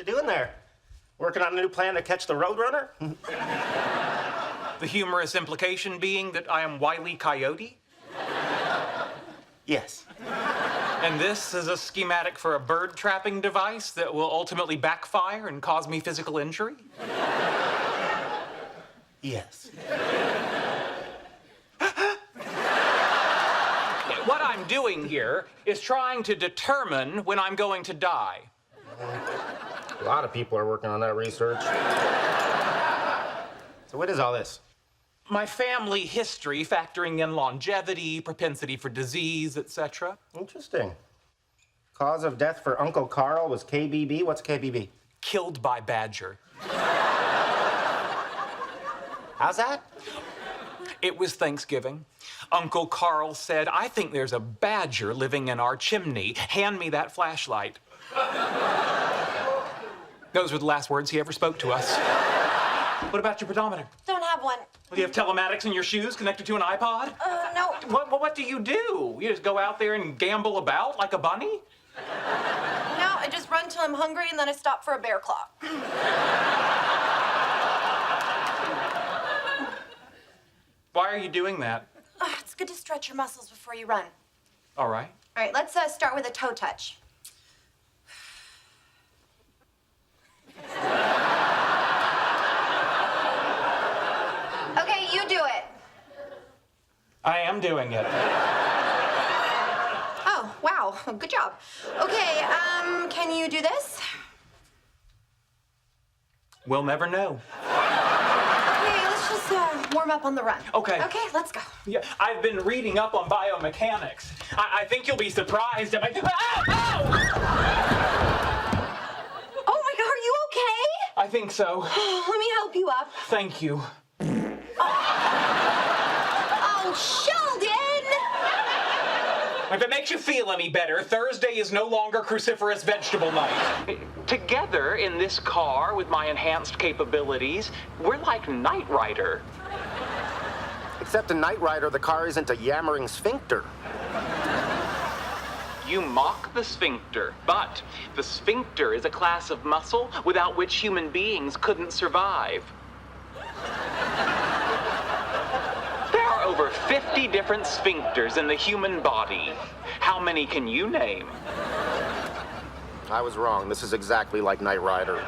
you doing there? Working on a new plan to catch the Roadrunner? The humorous implication being that I am Wile E. Coyote? Yes. And this is a schematic for a bird trapping device that will ultimately backfire and cause me physical injury? Yes. What I'm doing here is trying to determine when I'm going to die. A lot of people are working on that research. So what is all this? My family history, factoring in longevity, propensity for disease, etc. Interesting. Cause of death for Uncle Carl was KBB. What's KBB? Killed by badger. How's that? It was Thanksgiving. Uncle Carl said, "I think there's a badger living in our chimney. Hand me that flashlight." Those were the last words he ever spoke to us. What about your pedometer? Don't have one. Do you have telematics in your shoes connected to an iPod? No. What do? You just go out there and gamble about like a bunny? No, I just run till I'm hungry and then I stop for a bear claw. Why are you doing that? It's good to stretch your muscles before you run. All right. All right, let's start with a toe touch. Okay, you do it. I am doing it. Oh, wow, good job. Okay, can you do this? We'll never know. Okay, let's just warm up on the run. Okay. Okay, let's go. Yeah, I've been reading up on biomechanics. I think you'll be surprised at my... Ow! Ow! Oh my God, are you okay? I think so. Let me help you up. Thank you. Oh, Sheldon! If it makes you feel any better, Thursday is no longer cruciferous vegetable night. Together in this car with my enhanced capabilities, we're like Knight Rider. Except a Knight Rider, the car isn't a yammering sphincter. You mock the sphincter, but the sphincter is a class of muscle without which human beings couldn't survive. There are over 50 different sphincters in the human body. How many can you name? I was wrong. This is exactly like Knight Rider.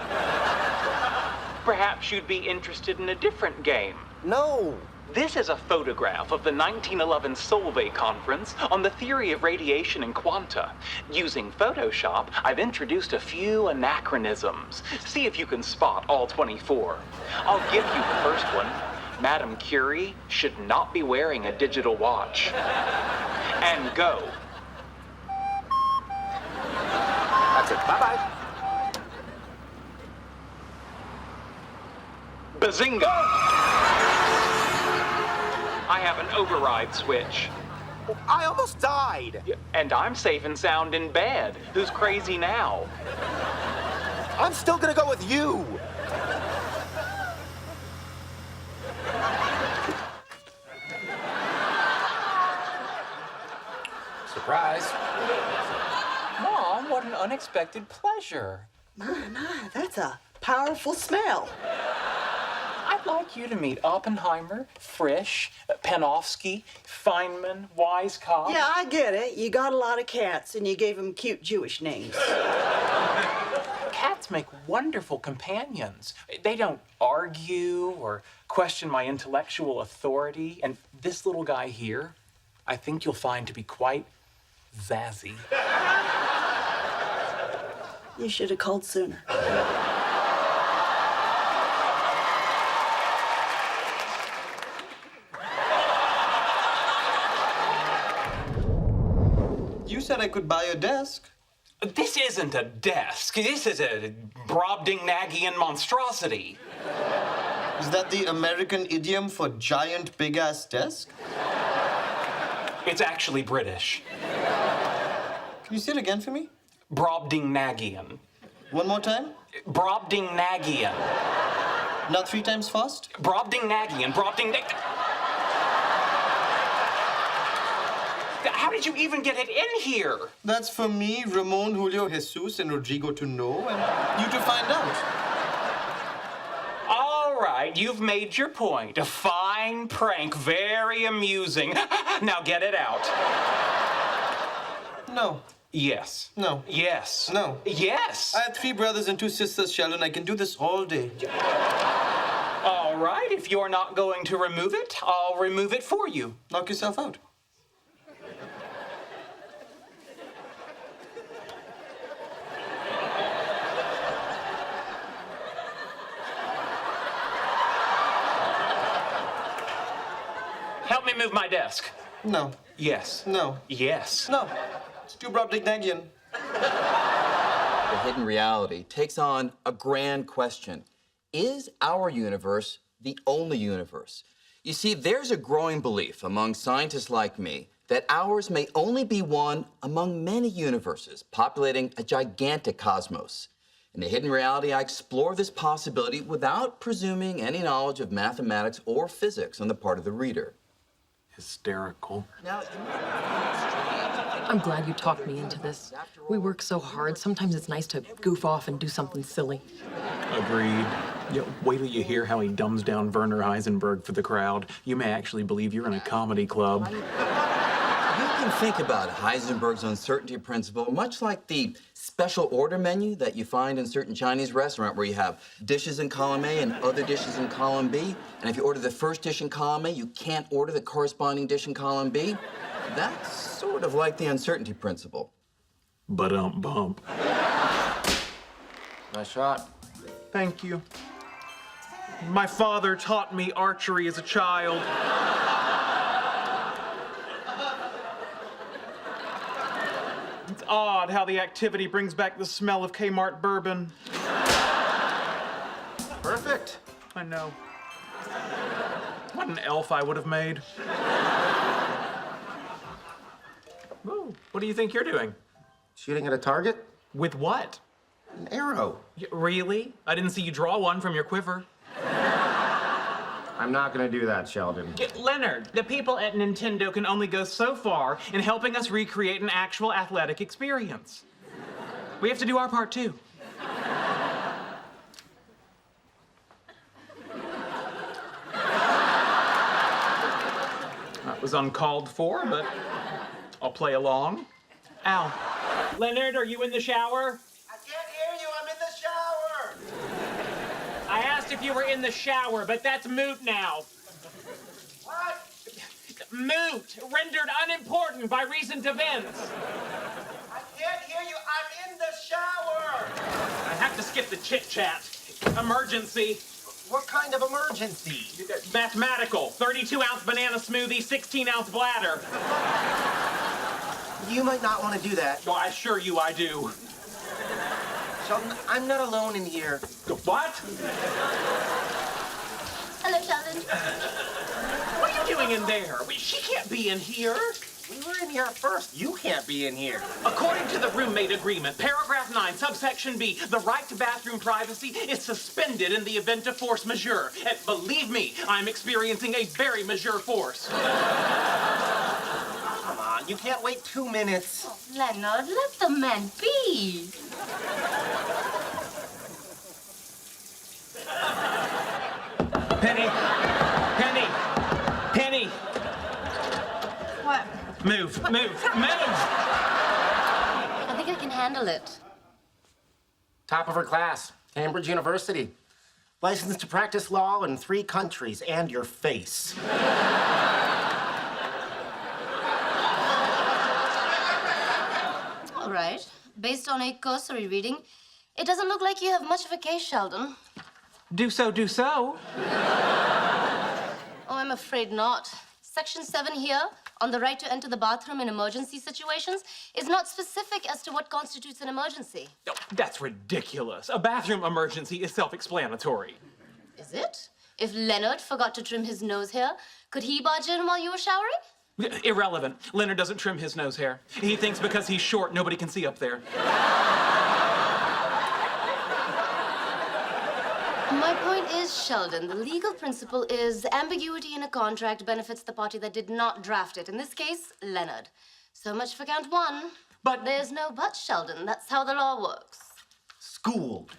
Perhaps you'd be interested in a different game. No. This is a photograph of the 1911 Solvay Conference on the theory of radiation and quanta. Using Photoshop, I've introduced a few anachronisms. See if you can spot all 24. I'll give you the first one. Madame Curie should not be wearing a digital watch. And go. That's it. Bye-bye. Bazinga! I have an override switch. I almost died. And I'm safe and sound in bed. Who's crazy now? I'm still gonna go with you. Surprise. Mom, what an unexpected pleasure. My, that's a powerful smell. I'd like you to meet Oppenheimer, Frisch, Panofsky, Feynman, Weizsäcker. Yeah, I get it. You got a lot of cats and you gave them cute Jewish names. Cats make wonderful companions. They don't argue or question my intellectual authority. And this little guy here, I think you'll find to be quite zazzy. You should have called sooner. You said I could buy a desk. This isn't a desk. This is a Brobdingnagian monstrosity. Is that the American idiom for giant big-ass desk? It's actually British. Can you say it again for me? Brobdingnagian. One more time? Brobdingnagian. Not 3 times fast? How did you even get it in here? That's for me, Ramon, Julio, Jesus, and Rodrigo to know, and you to find out. All right, you've made your point. A fine prank, very amusing. Now get it out. No. Yes. No. Yes. No. Yes. I have 3 brothers and 2 sisters, Sheldon. I can do this all day. All right, if you're not going to remove it, I'll remove it for you. Knock yourself out. Help me move my desk. No. Yes. No. Yes. No. It's too Brobdingnagian. The hidden reality takes on a grand question. Is our universe the only universe? You see, there's a growing belief among scientists like me that ours may only be one among many universes populating a gigantic cosmos. In the hidden reality, I explore this possibility without presuming any knowledge of mathematics or physics on the part of the reader. Hysterical. Now, I'm glad you talked me into this. We work so hard, sometimes it's nice to goof off and do something silly. Agreed. Yeah, wait till you hear how he dumbs down Werner Heisenberg for the crowd. You may actually believe you're in a comedy club. you can think about Heisenberg's uncertainty principle much like the special order menu that you find in certain Chinese restaurants where you have dishes in column A and other dishes in column B. And if you order the first dish in column A, you can't order the corresponding dish in column B. That's sort of like the uncertainty principle. Bump. Nice shot. Thank you. My father taught me archery as a child. It's odd how the activity brings back the smell of Kmart bourbon. Perfect. I know. What an elf I would have made. Ooh, what do you think you're doing? Shooting at a target? With what? An arrow. Really? I didn't see you draw one from your quiver. I'm not gonna do that, Sheldon. Leonard, the people at Nintendo can only go so far in helping us recreate an actual athletic experience. We have to do our part too. That was uncalled for, but I'll play along. Al. Leonard, are you in the shower? I can't hear you, I'm in the shower! I asked if you were in the shower, but that's moot now. What? Moot, rendered unimportant by recent events. I can't hear you, I'm in the shower! I have to skip the chit-chat. Emergency. What kind of emergency? Mathematical. 32-ounce banana smoothie, 16-ounce bladder. You might not want to do that. Oh, I assure you I do. Sheldon, I'm not alone in here. What? Hello, Sheldon. What are you doing in there? She can't be in here. We were in here first. You can't be in here. According to the roommate agreement, paragraph 9, subsection B, the right to bathroom privacy is suspended in the event of force majeure. And believe me, I'm experiencing a very majeure force. Come on, you can't wait 2 minutes. Leonard, let the man be. Penny! Penny! Penny! What? Move! I think I can handle it. Top of her class, Cambridge University. Licensed to practice law in 3 countries and your face. All right. Based on a cursory reading, it doesn't look like you have much of a case, Sheldon. Do so, do so. Oh, I'm afraid not. Section 7 here, on the right to enter the bathroom in emergency situations, is not specific as to what constitutes an emergency. Oh, that's ridiculous. A bathroom emergency is self-explanatory. Is it? If Leonard forgot to trim his nose hair, could he barge in while you were showering? Irrelevant. Leonard doesn't trim his nose hair. He thinks because he's short, nobody can see up there. My point is, Sheldon, the legal principle is ambiguity in a contract benefits the party that did not draft it. In this case, Leonard. So much for count one. But- there's no but, Sheldon. That's how the law works. Schooled.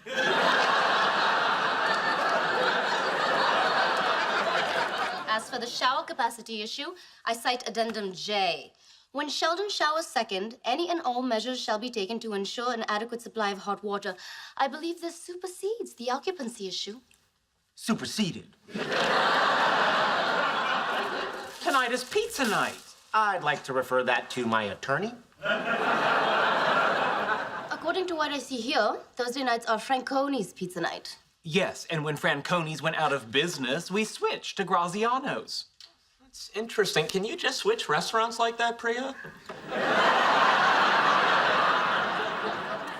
As for the shower capacity issue, I cite Addendum J. When Sheldon showers second, any and all measures shall be taken to ensure an adequate supply of hot water. I believe this supersedes the occupancy issue. Superseded. Tonight is pizza night. I'd like to refer that to my attorney. According to what I see here, Thursday nights are Franconi's pizza night. Yes, and when Franconi's went out of business, we switched to Graziano's. It's interesting. Can you just switch restaurants like that, Priya?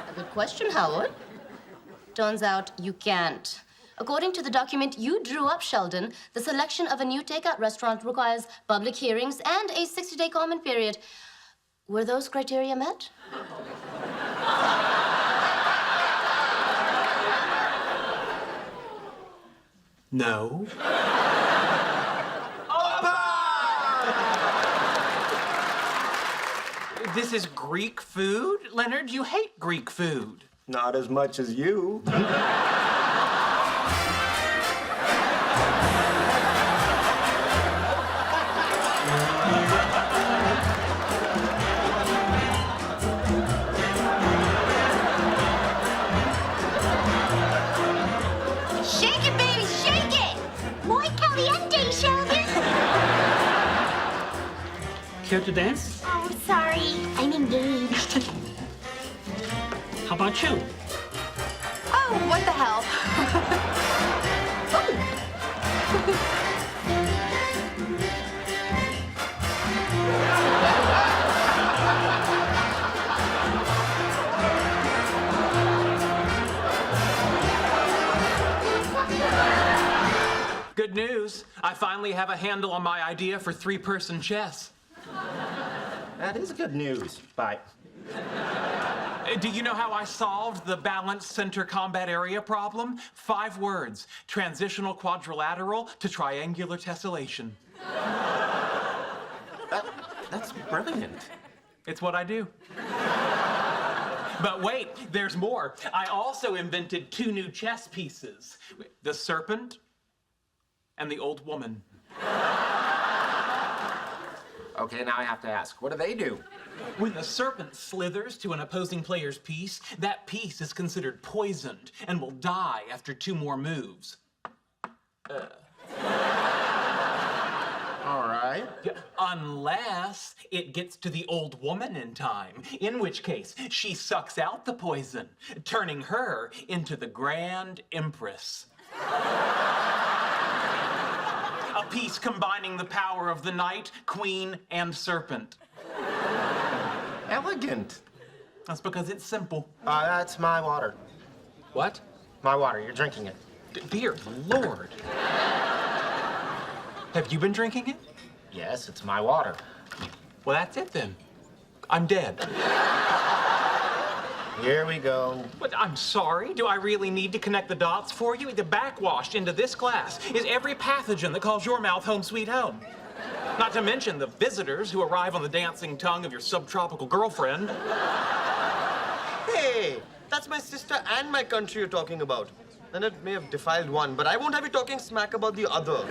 A good question, Howard. Turns out you can't. According to the document you drew up, Sheldon, the selection of a new takeout restaurant requires public hearings and a 60-day comment period. Were those criteria met? No. This is Greek food? Leonard, you hate Greek food. Not as much as you. Shake it, baby, shake it! Muy caliente, Sheldon. Care to dance? Oh, sorry. I'm engaged. How about you? Oh, what the hell? Good news. I finally have a handle on my idea for three-person chess. That is good news. Bye. Do you know how I solved the balanced center combat area problem? 5 words. Transitional quadrilateral to triangular tessellation. That's brilliant. It's what I do. But wait, there's more. I also invented 2 new chess pieces. The serpent and the old woman. Okay, now I have to ask, what do they do? When the serpent slithers to an opposing player's piece, that piece is considered poisoned and will die after 2 more moves. All right. Unless it gets to the old woman in time, in which case she sucks out the poison, turning her into the Grand Empress. A piece combining the power of the knight, queen, and serpent. Elegant. That's because it's simple. That's my water. What? My water, you're drinking it. Dear Lord. Have you been drinking it? Yes, it's my water. Well, that's it then. I'm dead. Here we go. But I'm sorry. Do I really need to connect the dots for you? The backwash into this glass is every pathogen that calls your mouth home sweet home. Not to mention the visitors who arrive on the dancing tongue of your subtropical girlfriend. Hey, that's my sister and my country you're talking about. Leonard may have defiled one, but I won't have you talking smack about the other.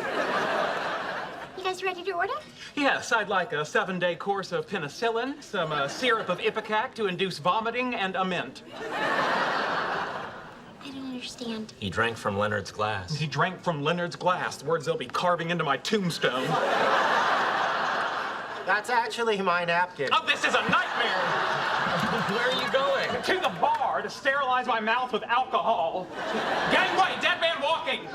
You guys ready to order? Yes, I'd like a 7-day course of penicillin, some syrup of ipecac to induce vomiting, and a mint. I don't understand. He drank from Leonard's glass. He drank from Leonard's glass, words they'll be carving into my tombstone. That's actually my napkin. Oh, this is a nightmare! Where are you going? To the bar to sterilize my mouth with alcohol. Gangway, dead man walking!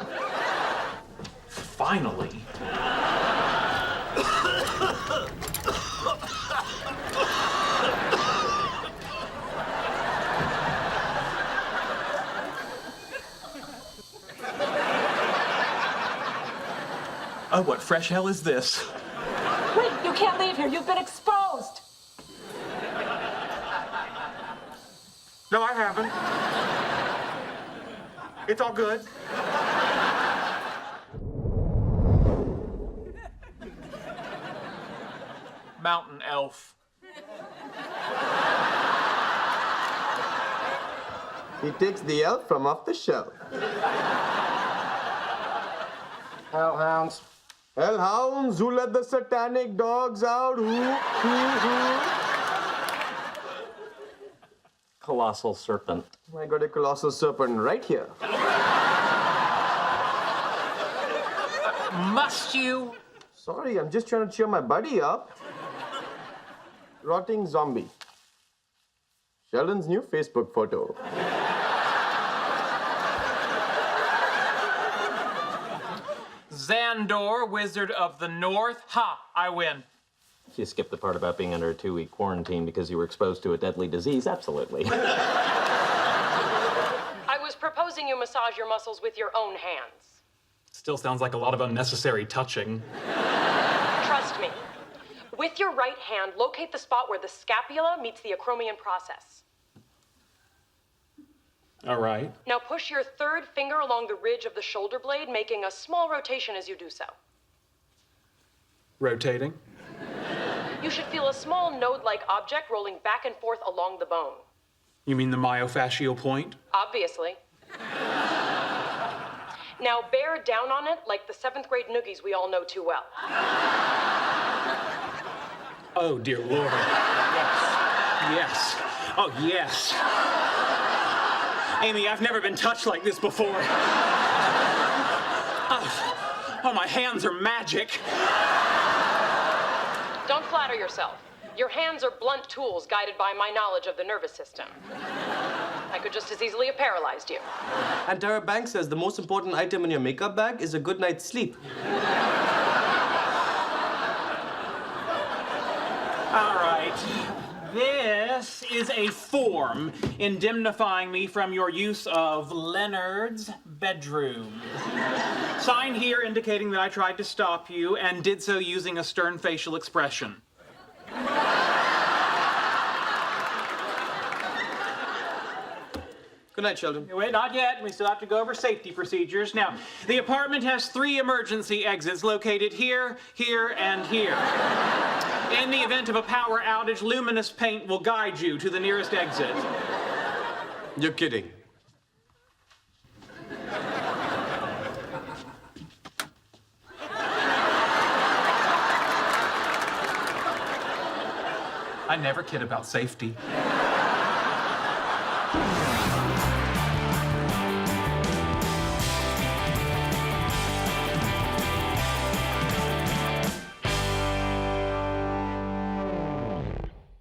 Finally. Oh, what fresh hell is this? Wait, you can't leave here. You've been exposed. No, I haven't. It's all good. mountain elf. He takes the elf from off the shelf. Hellhounds. Hellhounds, who let the satanic dogs out? Who? Colossal serpent. I got a colossal serpent right here. Must you? Sorry, I'm just trying to cheer my buddy up. Rotting zombie. Sheldon's new Facebook photo. Xandor, Wizard of the North. Ha! I win. You skipped the part about being under a 2-week quarantine because you were exposed to a deadly disease. Absolutely. I was proposing you massage your muscles with your own hands. Still sounds like a lot of unnecessary touching. Trust me. With your right hand, locate the spot where the scapula meets the acromion process. All right. Now push your third finger along the ridge of the shoulder blade, making a small rotation as you do so. Rotating. You should feel a small node-like object rolling back and forth along the bone. You mean the myofascial point? Obviously. Now bear down on it like the 7th grade noogies we all know too well. Oh, dear Lord. Yes. Yes. Oh, yes. Amy, I've never been touched like this before. Oh, my hands are magic. Don't flatter yourself. Your hands are blunt tools guided by my knowledge of the nervous system. I could just as easily have paralyzed you. And Tara Banks says the most important item in your makeup bag is a good night's sleep. All right. This is a form indemnifying me from your use of Leonard's bedroom. Sign here indicating that I tried to stop you and did so using a stern facial expression. Good night, Sheldon. Wait, not yet. We still have to go over safety procedures. Now, the apartment has 3 emergency exits located here, here, and here. In the event of a power outage, luminous paint will guide you to the nearest exit. You're kidding. I never kid about safety.